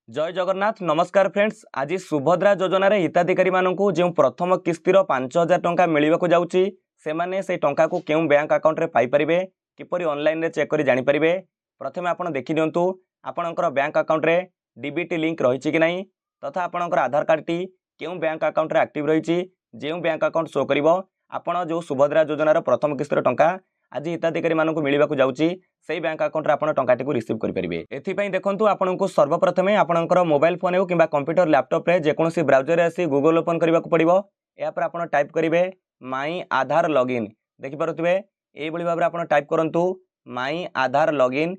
जय जगन्नाथ नमस्कार फ्रेंड्स। आज सुभद्रा योजना रे हिताधिकारी मानकू जो प्रथम किस्तिर 5,000 टंका मिलवाक जाउची सेमाने से टंका को केउ बैंक अकाउंट रे पाई परिबे किपरि ऑनलाइन रे चेक करी जानि परिबे। प्रथमे आपण देखि दियंतु आपणकर बैंक अकाउंट रे डीबीटी लिंक रहिछि कि नाही तथा आपणकर आधार कार्ड टी केउ बैंक अकाउंट रे एक्टिव रहिछि जेउ बैंक अकाउंट शो करिवो आपण जो सुभद्रा योजना रो प्रथम किस्तिर टंका आज हिताधिकारी मानकू मिलवाक जाउची से बैंक अकाउंट रे आपण टंकाटी को रिसीव करि परिबे। एथिपई देखंतु आपणको सर्वप्रथमे आपणकर मोबाइल फोन हो किबा कंप्यूटर लैपटॉप रे जेकोसी ब्राउजर रे आसी गूगल ओपन करबाक पड़िबो। या पर आपण टाइप करिवे माई आधार लॉगिन देखि पारुतबे एई बळी भाबरे आपण टाइप करंतु माई आधार लॉगिन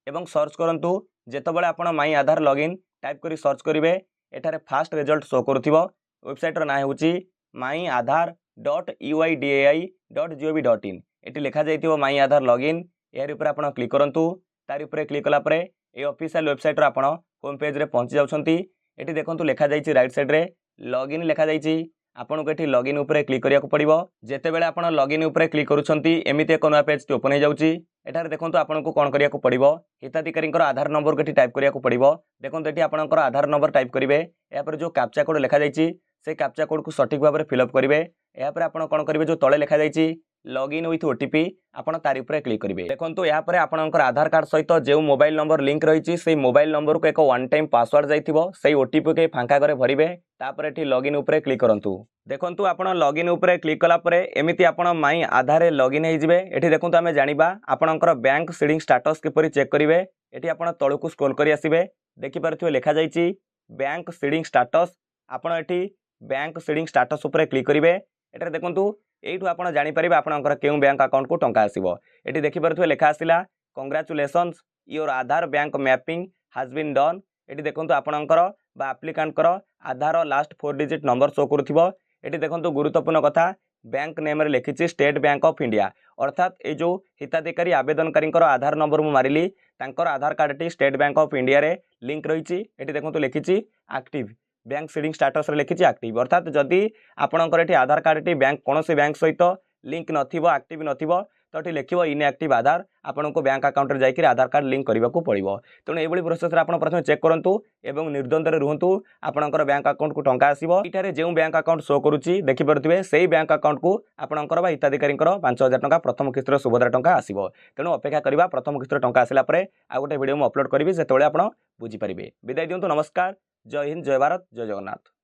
एवं सर्च करंतु जेतबळे आपण माई आधार लॉगिन टाइप करी सर्च करिवे एठारे फास्ट रिजल्ट शो करूथिबो। वेबसाइट रो ना हेउची myadhar.uidai.gov.in एटी लिखा जाइथिबो माई आधार लॉगिन। यार ऊपर आपण क्लिक करंतु तारि ऊपर क्लिक कला परे ए ऑफिशियल वेबसाइट रो आपण होम पेज रे पहुंची जाउछंती। एटी देखंतु लिखा जाइछि राइट साइड रे लॉगिन लिखा जाइछि आपण को एटी लॉगिन ऊपर क्लिक करिया को पड़िबो। जेते बेले आपण लॉगिन ऊपर क्लिक करूछंती एमिते एक नया पेज ओपन हो जाउछि। एठारे देखंतु आपण को कोन करिया को पड़िबो हिताधिकारी आधार नंबर को टाइप करिया को पड़िबो। देखंतु एटी आपणकर आधार नंबर टाइप करिवे या पर जो कैप्चा कोड लिखा जाइछि से कैप्चा कोड को सटीक भाव में फिलअप करेंगे। या पर आपण कोन करिवे जो तळे लिखा जाइछि लॉगिन विथ ओटीपी आपण तारि ऊपर क्लिक करिवे। देखंतु या पर आपणकर आधार कार्ड सहित जो मोबाइल नंबर लिंक रहिछि से मोबाइल नंबर को एक वन टाइम पासवर्ड जाइथिबो सेही ओटीपी के फांका करे भरिवे। तापर एठी लॉगिन ऊपर क्लिक करंतु। देखंतु आपण लॉगिन ऊपर क्लिक कला परे एमिति आपण माई आधार रे लॉगिन हे जिवे। एठी देखंतु आमे जानिबा आपणकर बैंक सीडिंग स्टेटस किपरि चेक करिवे। एठी आपण तळकु स्क्रॉल करि आसीबे देखि पारथिबे लिखा जाइछि बैंक सीडिंग स्टेटस आपण एठी बैंक सीडिंग स्टेटस ऊपर क्लिक करिवे। एटा देखंतु एठू आपण जानि परिबे आपणकर केउ बैंक अकाउंट को टंका आसीबो। एठी देखि पारथिबे लेखा आसिला congratulations your Aadhaar bank mapping has been done. एठी देखंतु आपणकर बा एप्लिकेंट कर Aadhaar last 4 digit number show करूथिबो। एठी देखंतु गुरुत्वपूर्ण कथा बैंक नेम रे लिखिछि स्टेट बैंक ऑफ इंडिया अर्थात ए जो हिताधिकारी आवेदनकारी आधार नंबर मु मारिली तांकर आधार कार्ड टी स्टेट बैंक ऑफ इंडिया रे लिंक रहिछि। एठी देखंतु लिखिछि एक्टिव बैंक सीडिंग स्टेटस रे लिखिछि एक्टिव अर्थात जदि आपणकर एठी आधार कार्ड टी बैंक कोनोसी बैंक सहित लिंक नथिबो एक्टिव नथिबो तो एठी लिखिबो इनएक्टिव आधार आपनको बैंक अकाउंट रे जाइकि आधार कार्ड लिंक करबा को पड़िबो। तेणु एबोली प्रोसेस रे आपण प्रथमे चेक करंतु एवं निर्द्वंद रे रहंतु आपणकर बैंक अकाउंट को टंका आसीबो। इटारे जेउ बैंक अकाउंट शो करूछि देखि परथिबे सेही बैंक अकाउंट को आपणकर बा हिताधिकारी 5,000 टंका प्रथम किस्तिर सुभद्रा टंका आसीबो। तेणु अपेक्षा करबा प्रथम किस्तिर टंका आसिला परे आ गोटे वीडियो म अपलोड करबी सेतोळे आपण बुझी परिबे। विदाय दियंतु नमस्कार। जय हिंद जय भारत जय जगन्नाथ।